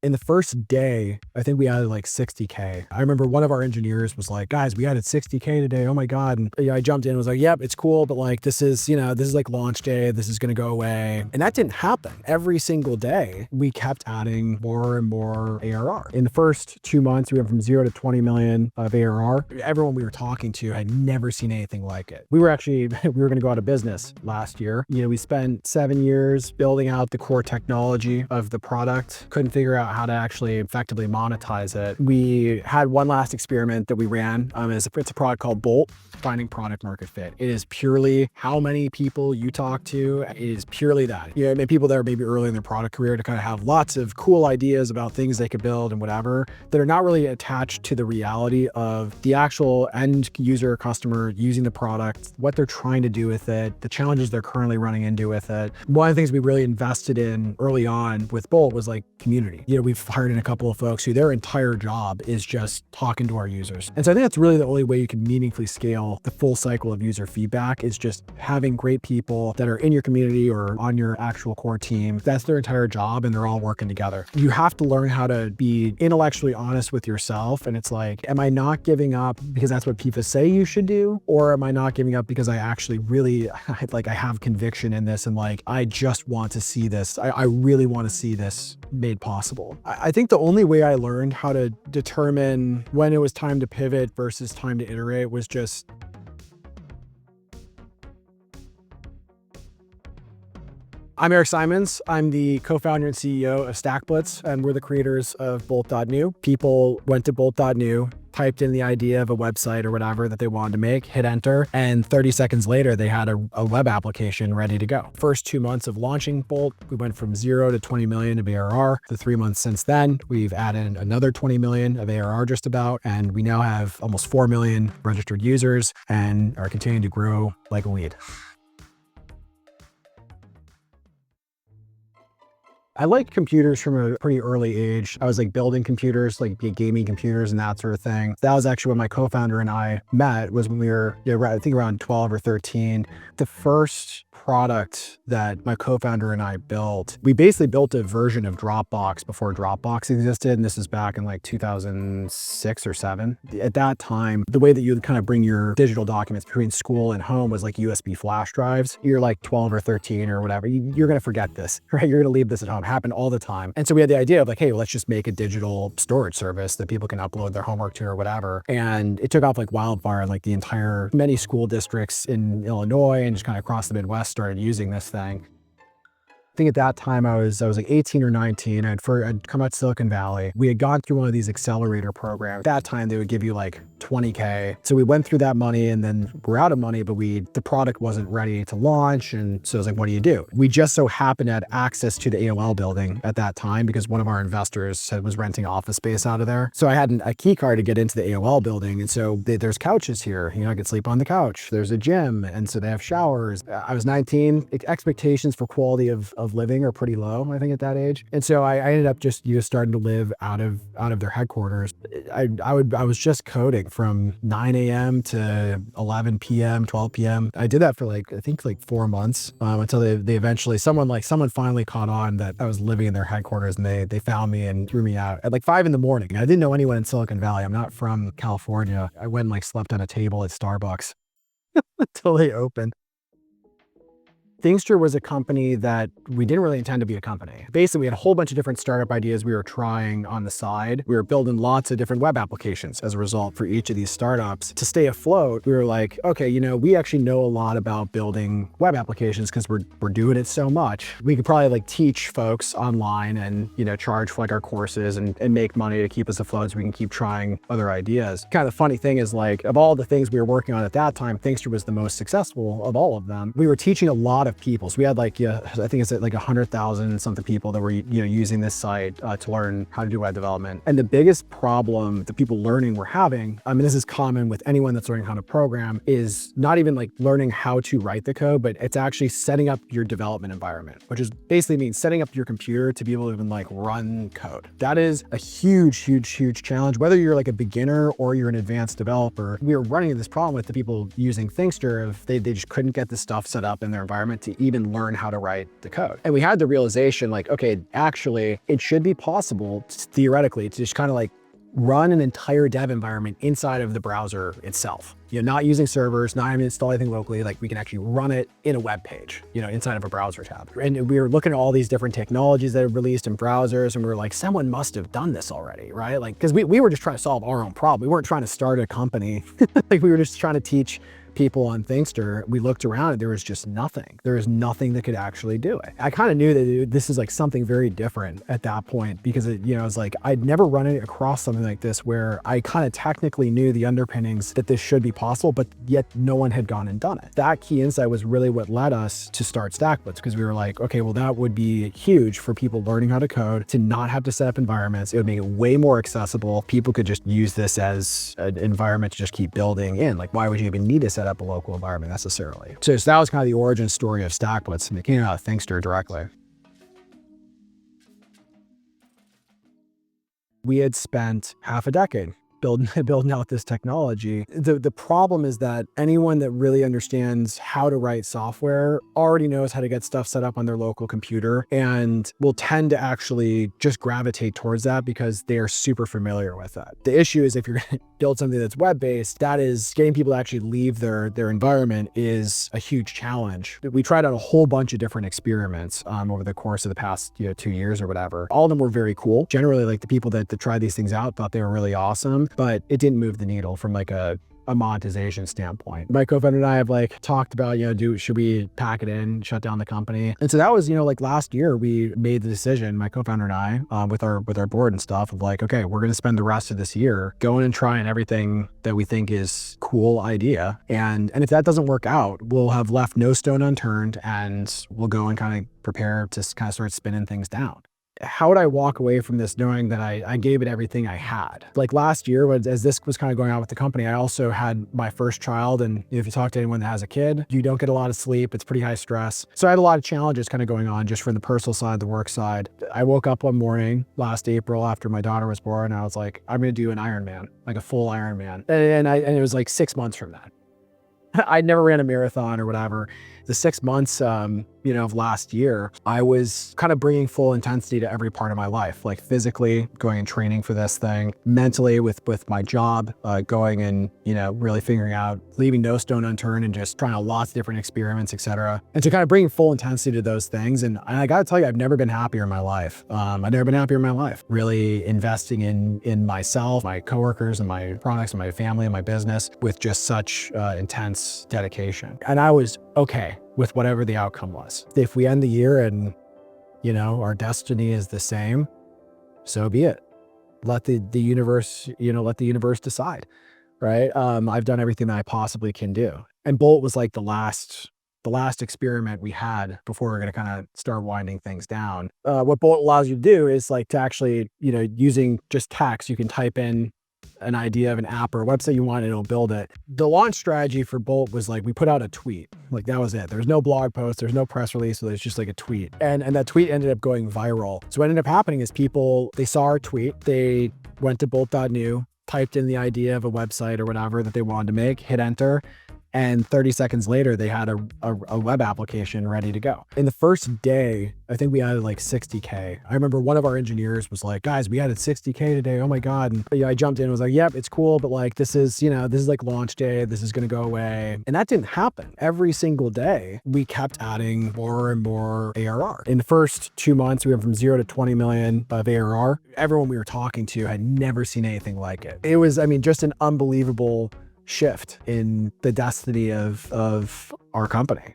In the first day, I think we added like 60K. I remember one of our engineers was like, guys, we added 60K today. Oh my God. And I jumped in and was like, yep, it's cool. But like, this is like launch day. This is going to go away. And that didn't happen. Every single day, we kept adding more and more ARR. In the first 2 months, we went from 0 to 20 million of ARR. Everyone we were talking to had never seen anything like it. We were going to go out of business last year. We spent 7 years building out the core technology of the product, couldn't figure out how to actually effectively monetize it. We had one last experiment that we ran. It's a product called Bolt, finding product market fit. It is purely how many people you talk to. It is purely that. People that are maybe early in their product career to kind of have lots of cool ideas about things they could build and whatever that are not really attached to the reality of the actual end user customer using the product, what they're trying to do with it, the challenges they're currently running into with it. One of the things we really invested in early on with Bolt was like community. We've hired in a couple of folks who their entire job is just talking to our users. And so I think that's really the only way you can meaningfully scale the full cycle of user feedback is just having great people that are in your community or on your actual core team. That's their entire job and they're all working together. You have to learn how to be intellectually honest with yourself. And it's like, am I not giving up because that's what people say you should do? Or am I not giving up because I actually really, I have conviction in this and like, I just want to see this. I really want to see this made possible. I think the only way I learned how to determine when it was time to pivot versus time to iterate was just I'm Eric Simons. I'm the co-founder and CEO of Stackblitz, and we're the creators of Bolt.new. People went to Bolt.new, typed in the idea of a website or whatever that they wanted to make, hit enter, and 30 seconds later, they had a web application ready to go. First 2 months of launching Bolt, we went from 0 to 20 million of ARR. The 3 months since then, we've added another 20 million of ARR just about, and we now have almost 4 million registered users and are continuing to grow like a weed. I liked computers from a pretty early age. I was like building computers, like gaming computers and that sort of thing. That was actually when my co-founder and I met, was when we were, I think around 12 or 13. The first product that my co-founder and I built, we basically built a version of Dropbox before Dropbox existed. And this is back in like 2006 or 7. At that time, the way that you would kind of bring your digital documents between school and home was like USB flash drives. You're like 12 or 13 or whatever. You're going to forget this, right? You're going to leave this at home. Happened all the time. And so we had the idea of like, hey, well, let's just make a digital storage service that people can upload their homework to or whatever. And it took off like wildfire, and like many school districts in Illinois and just kind of across the Midwest started using this thing. I think at that time I was like 18 or 19. I'd come out to Silicon Valley. We had gone through one of these accelerator programs. At that time, they would give you like 20K. So we went through that money and then we're out of money, but the product wasn't ready to launch. And so I was like, what do you do? We just so happened to have access to the AOL building at that time because one of our investors was renting office space out of there. So I had a key card to get into the AOL building. And so there's couches here. I could sleep on the couch. There's a gym. And so they have showers. I was 19. Expectations for quality of living are pretty low, I think, at that age. And so I ended up just starting to live out of their headquarters. I was just coding from 9 a.m. to 11 p.m., 12 p.m. I did that for I think 4 months until they eventually, someone finally caught on that I was living in their headquarters, and they found me and threw me out at like 5 in the morning. I didn't know anyone in Silicon Valley. I'm not from California. I went and slept on a table at Starbucks until they opened. Thingster was a company that we didn't really intend to be a company. Basically, we had a whole bunch of different startup ideas we were trying on the side. We were building lots of different web applications as a result for each of these startups. To stay afloat, we were like, okay, we actually know a lot about building web applications because we're doing it so much. We could probably teach folks online and, charge for our courses and make money to keep us afloat so we can keep trying other ideas. Kind of the funny thing is of all the things we were working on at that time, Thingster was the most successful of all of them. We were teaching a lot of people. So we had I think it's 100,000 something people that were using this site to learn how to do web development. And the biggest problem that people learning were having, this is common with anyone that's learning how to program, is not even learning how to write the code, but it's actually setting up your development environment, which is basically means setting up your computer to be able to even run code. That is a huge challenge. Whether you're a beginner or you're an advanced developer, we were running into this problem with the people using Thingster. If they just couldn't get this stuff set up in their environment environment to even learn how to write the code. And we had the realization like, okay, actually, it should be possible theoretically to just kind of like run an entire dev environment inside of the browser itself. Not using servers, not even install anything locally, like we can actually run it in a web page, inside of a browser tab. And we were looking at all these different technologies that are released in browsers, and we were like, someone must have done this already, right? Like, because we were just trying to solve our own problem. We weren't trying to start a company. Like we were just trying to teach people on Thinkster. We looked around and there was just nothing. There was nothing that could actually do it. I kind of knew that this is like something very different at that point, because it was like, I'd never run it across something like this where I kind of technically knew the underpinnings that this should be possible, but yet no one had gone and done it. That key insight was really what led us to start Stackblitz, because we were like, okay, well, that would be huge for people learning how to code, to not have to set up environments. It would make it way more accessible. People could just use this as an environment to just keep building in. Like, why would you even need to set up a local environment necessarily? So that was kind of the origin story of Stackblitz, and it came out of Thinkster directly. We had spent half a decade building out this technology. The problem is that anyone that really understands how to write software already knows how to get stuff set up on their local computer, and will tend to actually just gravitate towards that because they are super familiar with that. The issue is if you're going to build something that's web-based, that is getting people to actually leave their environment is a huge challenge. We tried out a whole bunch of different experiments over the course of the past 2 years or whatever. All of them were very cool. Generally, like the people that tried these things out thought they were really awesome, but it didn't move the needle from like a monetization standpoint. My co-founder and I have like talked about, should we pack it in, shut down the company? And so that was, like last year we made the decision, my co-founder and I, with our board and stuff, of like, okay, we're going to spend the rest of this year going and trying everything that we think is cool idea. And if that doesn't work out, we'll have left no stone unturned, and we'll go and kind of prepare to kind of start spinning things down. How would I walk away from this knowing that I gave it everything I had? Like last year, as this was kind of going on with the company, I also had my first child. And if you talk to anyone that has a kid, you don't get a lot of sleep. It's pretty high stress. So I had a lot of challenges kind of going on just from the personal side, the work side. I woke up one morning last April after my daughter was born, and I was like, I'm going to do an Ironman, like a full Ironman. And it was like 6 months from that. I'd never ran a marathon or whatever. The 6 months, of last year, I was kind of bringing full intensity to every part of my life, like physically going and training for this thing, mentally with my job, going and, really figuring out, leaving no stone unturned and just trying out lots of different experiments, etc. And so kind of bringing full intensity to those things. And I got to tell you, I've never been happier in my life. I've never been happier in my life, really investing in myself, my coworkers and my products and my family and my business with just such intense dedication. And I was okay with whatever the outcome was. If we end the year and, our destiny is the same, so be it. Let the universe, let the universe decide, right? I've done everything that I possibly can do. And Bolt was like the last experiment we had before we're going to kind of start winding things down. What Bolt allows you to do is like to actually, using just text, you can type in an idea of an app or a website you want and it'll build it. The launch strategy for Bolt was like, we put out a tweet. Like that was it. There's no blog post, there's no press release, so it's just like a tweet. And that tweet ended up going viral. So what ended up happening is people, they saw our tweet, they went to Bolt.new, typed in the idea of a website or whatever that they wanted to make, hit enter, and 30 seconds later, they had a web application ready to go. In the first day, I think we added like 60K. I remember one of our engineers was like, guys, we added 60K today. Oh my God. And I jumped in and was like, yep, it's cool. But like, this is like launch day. This is going to go away. And that didn't happen. Every single day, we kept adding more and more ARR. In the first 2 months, we went from 0 to 20 million of ARR. Everyone we were talking to had never seen anything like it. It was, just an unbelievable shift in the destiny of our company.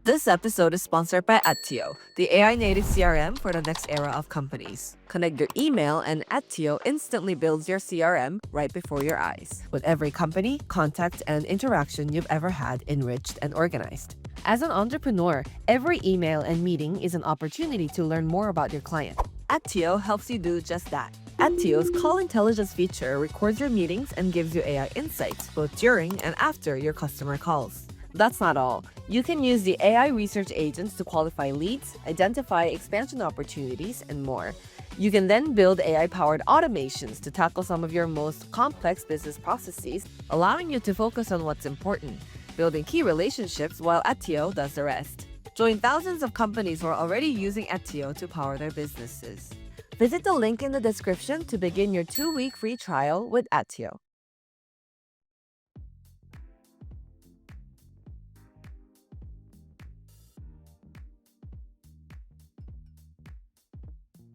This episode is sponsored by Attio, the AI-native CRM for the next era of companies. Connect your email and Attio instantly builds your CRM right before your eyes, with every company, contact, and interaction you've ever had enriched and organized. As an entrepreneur, every email and meeting is an opportunity to learn more about your client. Attio helps you do just that. Attio's call intelligence feature records your meetings and gives you AI insights both during and after your customer calls. That's not all. You can use the AI research agents to qualify leads, identify expansion opportunities, and more. You can then build AI-powered automations to tackle some of your most complex business processes, allowing you to focus on what's important: building key relationships while Attio does the rest. Join thousands of companies who are already using Attio to power their businesses. Visit the link in the description to begin your 2-week free trial with Attio.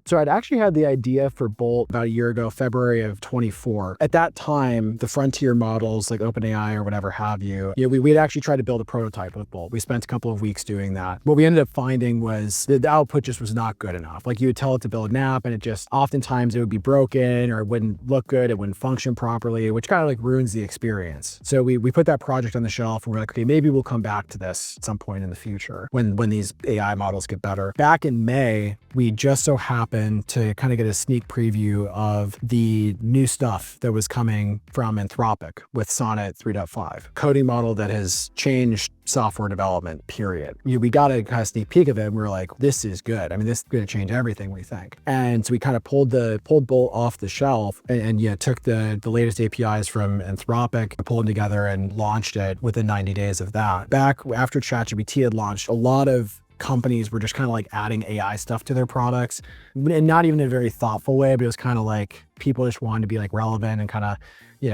So I'd actually had the idea for Bolt about a year ago, February of 24. At that time, the frontier models like OpenAI or whatever have you, we'd actually tried to build a prototype with Bolt. We spent a couple of weeks doing that. What we ended up finding was the output just was not good enough. Like you would tell it to build an app and it just, oftentimes it would be broken or it wouldn't look good, it wouldn't function properly, which kind of like ruins the experience. So we put that project on the shelf and we're like, okay, maybe we'll come back to this at some point in the future when these AI models get better. Back in May, we just so happened to kind of get a sneak preview of the new stuff that was coming from Anthropic with Sonnet 3.5, coding model that has changed software development, period. We got a kind of sneak peek of it and we were like, this is good. I mean, this is going to change everything, we think. And so we kind of pulled Bolt off the shelf and took the latest APIs from Anthropic, pulled them together and launched it within 90 days of that. Back after ChatGPT had launched, a lot of companies were just kind of like adding AI stuff to their products, and not even in a very thoughtful way, but it was kind of like people just wanted to be like relevant and kind of,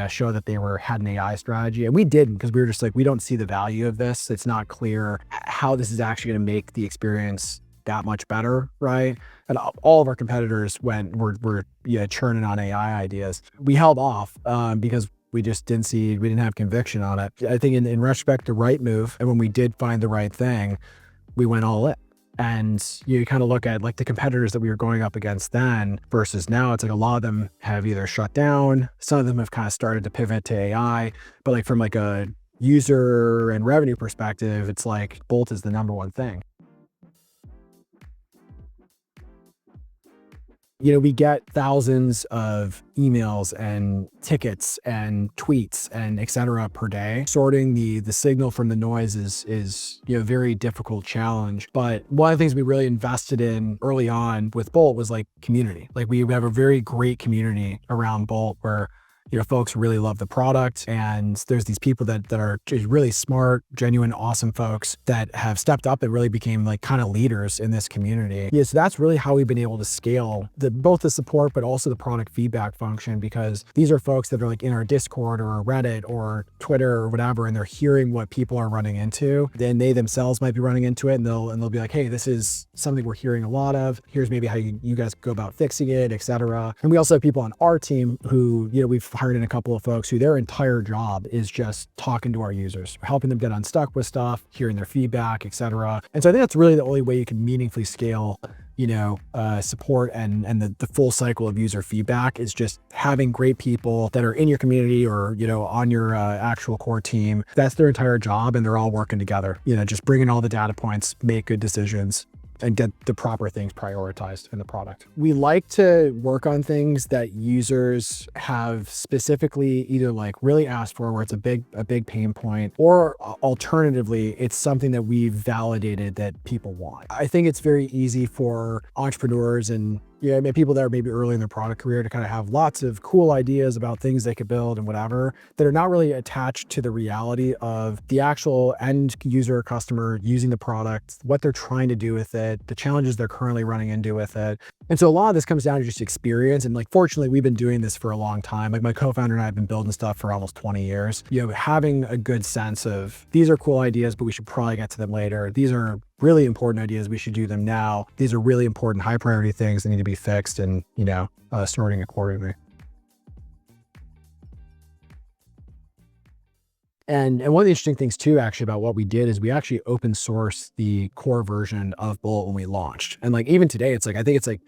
show that they had an AI strategy. And we didn't, because we were just like, we don't see the value of this. It's not clear how this is actually going to make the experience that much better, right? And all of our competitors were churning on AI ideas. We held off because we didn't have conviction on it. I think in retrospect, the right move. And when we did find the right thing, we went all in. And you kind of look at like the competitors that we were going up against then versus now, it's like a lot of them have either shut down, some of them have kind of started to pivot to AI, but like from like a user and revenue perspective, it's like Bolt is the number one thing. We get thousands of emails and tickets and tweets and et cetera per day. Sorting the signal from the noise is a very difficult challenge. But one of the things we really invested in early on with Bolt was like community. Like we have a very great community around Bolt where folks really love the product, and there's these people that are just really smart, genuine, awesome folks that have stepped up and really became like kind of leaders in this community. Yeah, so that's really how we've been able to scale both the support, but also the product feedback function, because these are folks that are like in our Discord or Reddit or Twitter or whatever, and they're hearing what people are running into. Then they themselves might be running into it, and they'll be like, hey, this is something we're hearing a lot of. Here's maybe how you guys go about fixing it, etc. And we also have people on our team who, we've hired in a couple of folks who their entire job is just talking to our users, helping them get unstuck with stuff, hearing their feedback, etc. And so I think that's really the only way you can meaningfully scale, support and the full cycle of user feedback is just having great people that are in your community or, on your actual core team. That's their entire job, and they're all working together, just bringing all the data points, make good decisions, and get the proper things prioritized in the product. We like to work on things that users have specifically either like really asked for, where it's a big pain point, or alternatively, it's something that we've validated that people want. I think it's very easy for entrepreneurs and people that are maybe early in their product career to kind of have lots of cool ideas about things they could build and whatever that are not really attached to the reality of the actual end user customer using the product, what they're trying to do with it, the challenges they're currently running into with it. And so a lot of this comes down to just experience. And like, fortunately, we've been doing this for a long time. Like my co-founder and I have been building stuff for almost 20 years. Having a good sense of these are cool ideas, but we should probably get to them later. These are really important ideas, we should do them now. These are really important high priority things that need to be fixed, and sorting accordingly. And one of the interesting things too, actually, about what we did is we actually open sourced the core version of Bolt when we launched. And like even today, it's like, I think it's like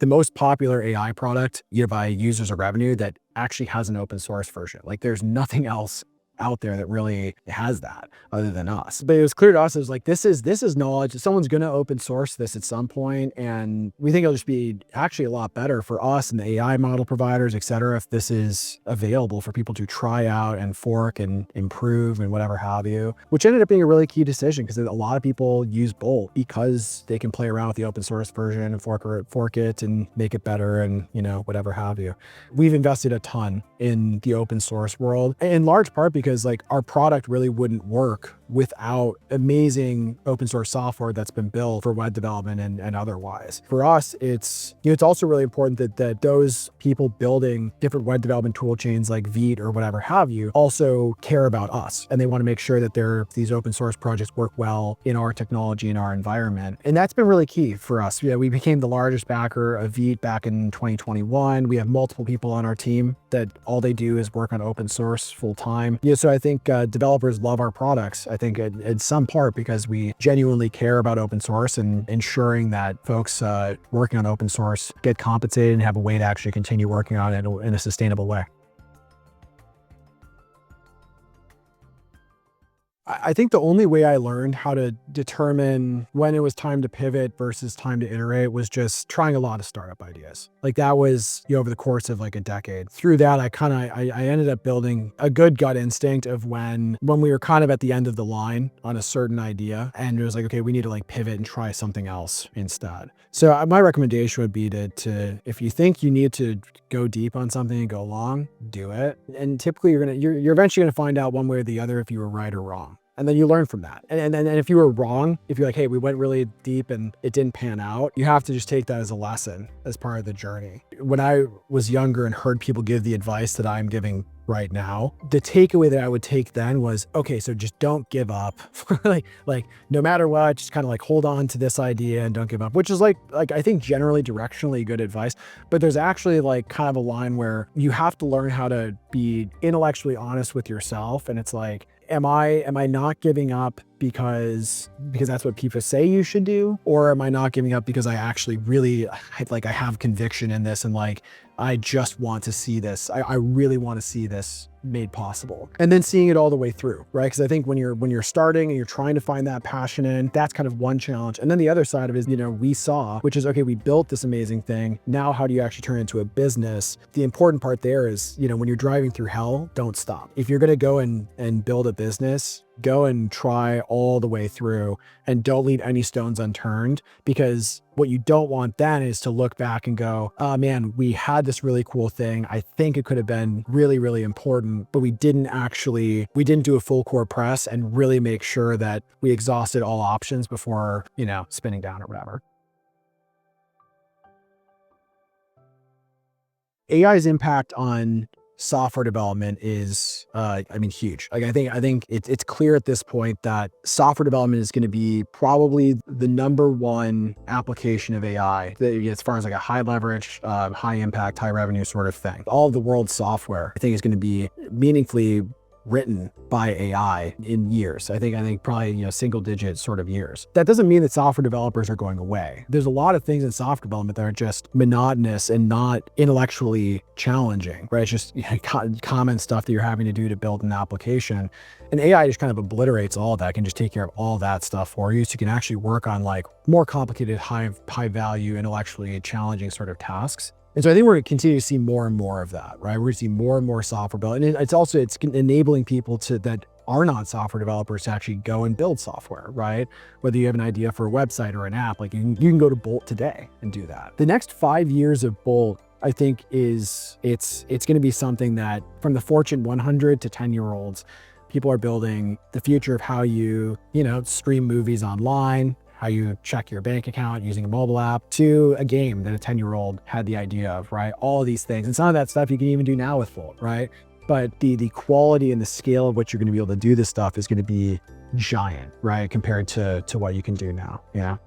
the most popular AI product by users of revenue that actually has an open source version. Like there's nothing else out there that really has that other than us. But it was clear to us, it was like, this is knowledge. Someone's going to open source this at some point, and we think it'll just be actually a lot better for us and the AI model providers, et cetera, if this is available for people to try out and fork and improve and whatever have you, which ended up being a really key decision, because a lot of people use Bolt because they can play around with the open source version and fork it and make it better and whatever have you. We've invested a ton in the open source world, in large part because because like our product really wouldn't work without amazing open source software that's been built for web development and otherwise. For us, it's also really important that those people building different web development tool chains like Vite or whatever have you also care about us, and they want to make sure that these open source projects work well in our technology, in our environment. And that's been really key for us. Yeah, we became the largest backer of Vite back in 2021. We have multiple people on our team that all they do is work on open source full time. Yeah, so I think developers love our products. I think in some part because we genuinely care about open source and ensuring that folks working on open source get compensated and have a way to actually continue working on it in a sustainable way. I think the only way I learned how to determine when it was time to pivot versus time to iterate was just trying a lot of startup ideas. Like that was over the course of like a decade. Through that, I ended up building a good gut instinct of when we were kind of at the end of the line on a certain idea, and it was like, okay, we need to like pivot and try something else instead. So my recommendation would be to if you think you need to go deep on something and go long, do it. And typically you're eventually gonna find out one way or the other if you were right or wrong. And then you learn from that. And if you were wrong, if you're like, hey, we went really deep and it didn't pan out, you have to just take that as a lesson, as part of the journey. When I was younger and heard people give the advice that I'm giving right now, the takeaway that I would take then was, okay, so just don't give up. like no matter what, just kind of like hold on to this idea and don't give up, which is like I think generally directionally good advice. But there's actually like kind of a line where you have to learn how to be intellectually honest with yourself. And it's like, am I not giving up because that's what people say you should do? Or am I not giving up because I actually really I have conviction in this and like I just want to see this. I really want to see this made possible. And then seeing it all the way through, right? Because I think when you're starting and you're trying to find that passion in, that's kind of one challenge. And then the other side of it is, we saw, which is, okay, we built this amazing thing. Now, how do you actually turn it into a business? The important part there is, when you're driving through hell, don't stop. If you're going to go and build a business, go and try all the way through and don't leave any stones unturned, because what you don't want then is to look back and go, oh man, we had this really cool thing. I think it could have been really, really important, but we didn't do a full core press and really make sure that we exhausted all options before, spinning down or whatever. AI's impact on software development is, huge. Like I think it's clear at this point that software development is going to be probably the number one application of AI as far as like a high leverage, high impact, high revenue sort of thing. All of the world's software, I think, is going to be meaningfully written by AI in years. I think probably, single digit sort of years. That doesn't mean that software developers are going away. There's a lot of things in software development that are just monotonous and not intellectually challenging, right? It's just common stuff that you're having to do to build an application. And AI just kind of obliterates all of that, can just take care of all that stuff for you. So you can actually work on like more complicated, high value, intellectually challenging sort of tasks. And so I think we're going to continue to see more and more of that, right? We're going to see more and more software built. And it's enabling people that are not software developers to actually go and build software, right? Whether you have an idea for a website or an app, like you can go to Bolt today and do that. The next 5 years of Bolt, I think it's going to be something that from the Fortune 100 to 10-year-olds, people are building the future of how you stream movies online, how you check your bank account using a mobile app, to a game that a 10-year-old had the idea of, right? All of these things. And some of that stuff you can even do now with Bolt, right? But the quality and the scale of what you're going to be able to do this stuff is going to be giant, right? Compared to what you can do now. Yeah.